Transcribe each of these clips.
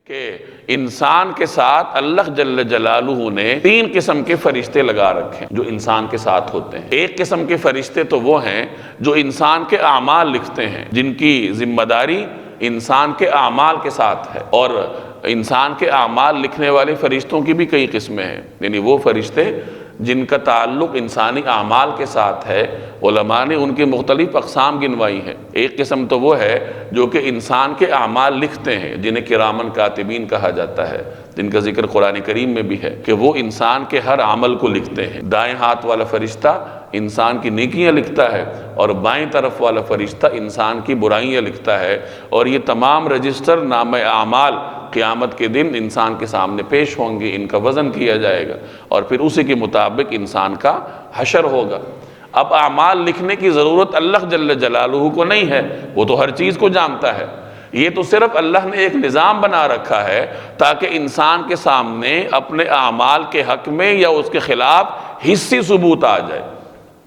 کہ انسان کے ساتھ اللہ جل جلالہ نے 3 قسم کے فرشتے لگا رکھے ہیں جو انسان کے ساتھ ہوتے ہیں۔ ایک قسم کے فرشتے تو وہ ہیں جو انسان کے اعمال لکھتے ہیں، جن کی ذمہ داری انسان کے اعمال کے ساتھ ہے، اور انسان کے اعمال لکھنے والے فرشتوں کی بھی کئی قسمیں ہیں، یعنی وہ فرشتے جن کا تعلق انسانی اعمال کے ساتھ ہے۔ علماء نے ان کی مختلف اقسام گنوائی ہیں۔ ایک قسم تو وہ ہے جو کہ انسان کے اعمال لکھتے ہیں، جنہیں کرامن کاتبین کہا جاتا ہے، جن کا ذکر قرآن کریم میں بھی ہے کہ وہ انسان کے ہر عمل کو لکھتے ہیں۔ دائیں ہاتھ والا فرشتہ انسان کی نیکیاں لکھتا ہے، اور بائیں طرف والا فرشتہ انسان کی برائیاں لکھتا ہے، اور یہ تمام رجسٹر نامہ اعمال قیامت کے دن انسان کے سامنے پیش ہوں گے، ان کا وزن کیا جائے گا، اور پھر اسی کے مطابق انسان کا حشر ہوگا۔ اب اعمال لکھنے کی ضرورت اللہ جل جلالہ کو نہیں ہے، وہ تو ہر چیز کو جانتا ہے۔ یہ تو صرف اللہ نے ایک نظام بنا رکھا ہے تاکہ انسان کے سامنے اپنے اعمال کے حق میں یا اس کے خلاف حصی ثبوت آ جائے،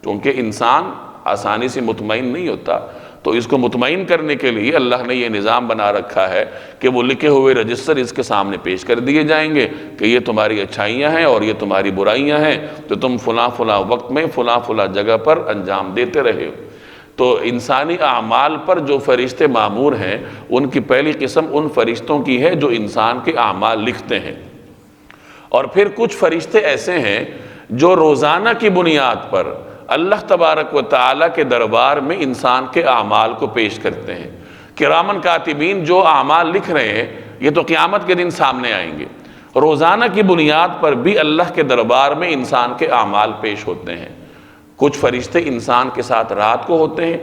کیونکہ انسان آسانی سے مطمئن نہیں ہوتا، تو اس کو مطمئن کرنے کے لیے اللہ نے یہ نظام بنا رکھا ہے کہ وہ لکھے ہوئے رجسٹر اس کے سامنے پیش کر دیے جائیں گے کہ یہ تمہاری اچھائیاں ہیں اور یہ تمہاری برائیاں ہیں، تو تم فلاں فلاں وقت میں فلاں فلاں جگہ پر انجام دیتے رہے ہو۔ تو انسانی اعمال پر جو فرشتے مامور ہیں، ان کی پہلی قسم ان فرشتوں کی ہے جو انسان کے اعمال لکھتے ہیں۔ اور پھر کچھ فرشتے ایسے ہیں جو روزانہ کی بنیاد پر اللہ تبارک و تعالیٰ کے دربار میں انسان کے اعمال کو پیش کرتے ہیں۔ کرامن کاتبین جو اعمال لکھ رہے ہیں، یہ تو قیامت کے دن سامنے آئیں گے۔ روزانہ کی بنیاد پر بھی اللہ کے دربار میں انسان کے اعمال پیش ہوتے ہیں۔ کچھ فرشتے انسان کے ساتھ رات کو ہوتے ہیں،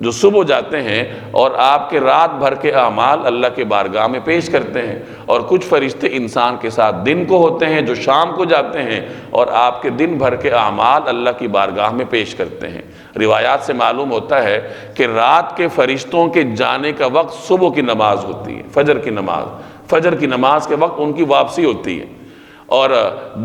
جو صبح جاتے ہیں اور آپ کے رات بھر کے اعمال اللہ کے بارگاہ میں پیش کرتے ہیں، اور کچھ فرشتے انسان کے ساتھ دن کو ہوتے ہیں، جو شام کو جاتے ہیں اور آپ کے دن بھر کے اعمال اللہ کی بارگاہ میں پیش کرتے ہیں۔ روایات سے معلوم ہوتا ہے کہ رات کے فرشتوں کے جانے کا وقت صبح کی نماز ہوتی ہے، فجر کی نماز، فجر کی نماز کے وقت ان کی واپسی ہوتی ہے، اور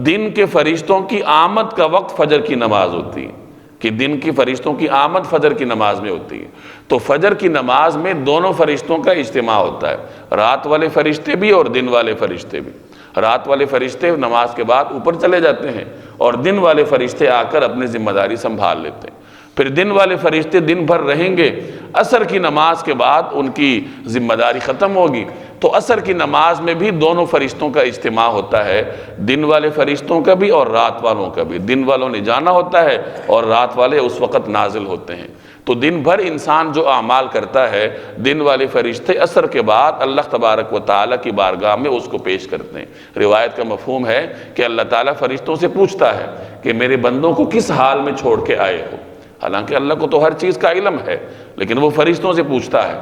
دن کے فرشتوں کی آمد کا وقت فجر کی نماز ہوتی ہے، کہ دن کی فرشتوں کی آمد فجر کی نماز میں ہوتی ہے۔ تو فجر کی نماز میں دونوں فرشتوں کا اجتماع ہوتا ہے، رات والے فرشتے بھی اور دن والے فرشتے بھی۔ رات والے فرشتے نماز کے بعد اوپر چلے جاتے ہیں، اور دن والے فرشتے آ کر اپنی ذمہ داری سنبھال لیتے ہیں۔ پھر دن والے فرشتے دن بھر رہیں گے، عصر کی نماز کے بعد ان کی ذمہ داری ختم ہوگی، تو عصر کی نماز میں بھی دونوں فرشتوں کا اجتماع ہوتا ہے، دن والے فرشتوں کا بھی اور رات والوں کا بھی۔ دن والوں نے جانا ہوتا ہے اور رات والے اس وقت نازل ہوتے ہیں۔ تو دن بھر انسان جو اعمال کرتا ہے، دن والے فرشتے عصر کے بعد اللہ تبارک و تعالیٰ کی بارگاہ میں اس کو پیش کرتے ہیں۔ روایت کا مفہوم ہے کہ اللہ تعالیٰ فرشتوں سے پوچھتا ہے کہ میرے بندوں کو کس حال میں چھوڑ کے آئے ہو؟ حالانکہ اللہ کو تو ہر چیز کا علم ہے، لیکن وہ فرشتوں سے پوچھتا ہے۔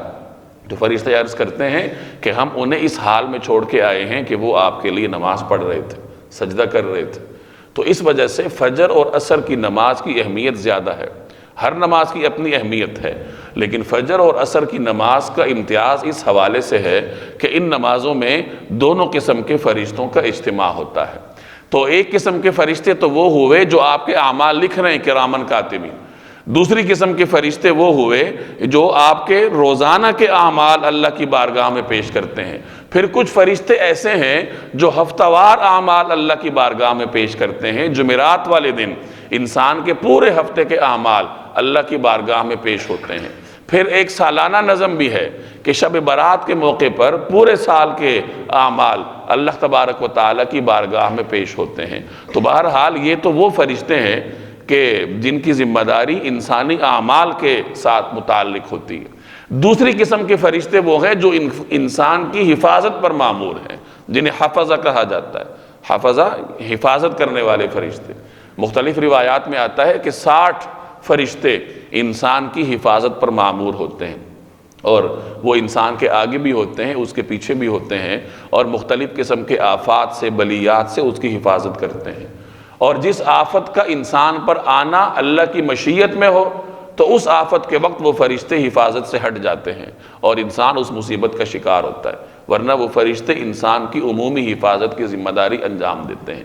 تو فرشتے عرض کرتے ہیں کہ ہم انہیں اس حال میں چھوڑ کے آئے ہیں کہ وہ آپ کے لیے نماز پڑھ رہے تھے، سجدہ کر رہے تھے۔ تو اس وجہ سے فجر اور عصر کی نماز کی اہمیت زیادہ ہے۔ ہر نماز کی اپنی اہمیت ہے، لیکن فجر اور عصر کی نماز کا امتیاز اس حوالے سے ہے کہ ان نمازوں میں دونوں قسم کے فرشتوں کا اجتماع ہوتا ہے۔ تو ایک قسم کے فرشتے تو وہ ہوئے جو آپ کے اعمال لکھ رہے ہیں، کرامن کاتبین۔ دوسری قسم کے فرشتے وہ ہوئے جو آپ کے روزانہ کے اعمال اللہ کی بارگاہ میں پیش کرتے ہیں۔ پھر کچھ فرشتے ایسے ہیں جو ہفتہ وار اعمال اللہ کی بارگاہ میں پیش کرتے ہیں۔ جمعرات والے دن انسان کے پورے ہفتے کے اعمال اللہ کی بارگاہ میں پیش ہوتے ہیں۔ پھر ایک سالانہ نظم بھی ہے کہ شب برات کے موقع پر پورے سال کے اعمال اللہ تبارک و تعالیٰ کی بارگاہ میں پیش ہوتے ہیں۔ تو بہرحال یہ تو وہ فرشتے ہیں کہ جن کی ذمہ داری انسانی اعمال کے ساتھ متعلق ہوتی ہے۔ دوسری قسم کے فرشتے وہ ہیں جو انسان کی حفاظت پر مامور ہیں، جنہیں حفظہ کہا جاتا ہے۔ حفظہ حفاظت کرنے والے فرشتے۔ مختلف روایات میں آتا ہے کہ 60 فرشتے انسان کی حفاظت پر مامور ہوتے ہیں، اور وہ انسان کے آگے بھی ہوتے ہیں، اس کے پیچھے بھی ہوتے ہیں، اور مختلف قسم کے آفات سے، بلیات سے اس کی حفاظت کرتے ہیں۔ اور جس آفت کا انسان پر آنا اللہ کی مشیت میں ہو، تو اس آفت کے وقت وہ فرشتے حفاظت سے ہٹ جاتے ہیں اور انسان اس مصیبت کا شکار ہوتا ہے، ورنہ وہ فرشتے انسان کی عمومی حفاظت کی ذمہ داری انجام دیتے ہیں۔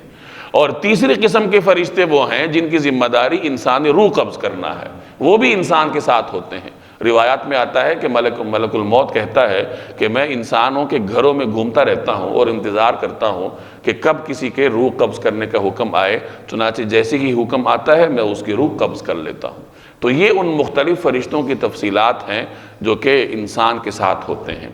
اور تیسری قسم کے فرشتے وہ ہیں جن کی ذمہ داری انسانی روح قبض کرنا ہے، وہ بھی انسان کے ساتھ ہوتے ہیں۔ روایات میں آتا ہے کہ ملک الموت کہتا ہے کہ میں انسانوں کے گھروں میں گھومتا رہتا ہوں اور انتظار کرتا ہوں کہ کب کسی کے روح قبض کرنے کا حکم آئے، چنانچہ جیسے ہی حکم آتا ہے میں اس کی روح قبض کر لیتا ہوں۔ تو یہ ان مختلف فرشتوں کی تفصیلات ہیں جو کہ انسان کے ساتھ ہوتے ہیں۔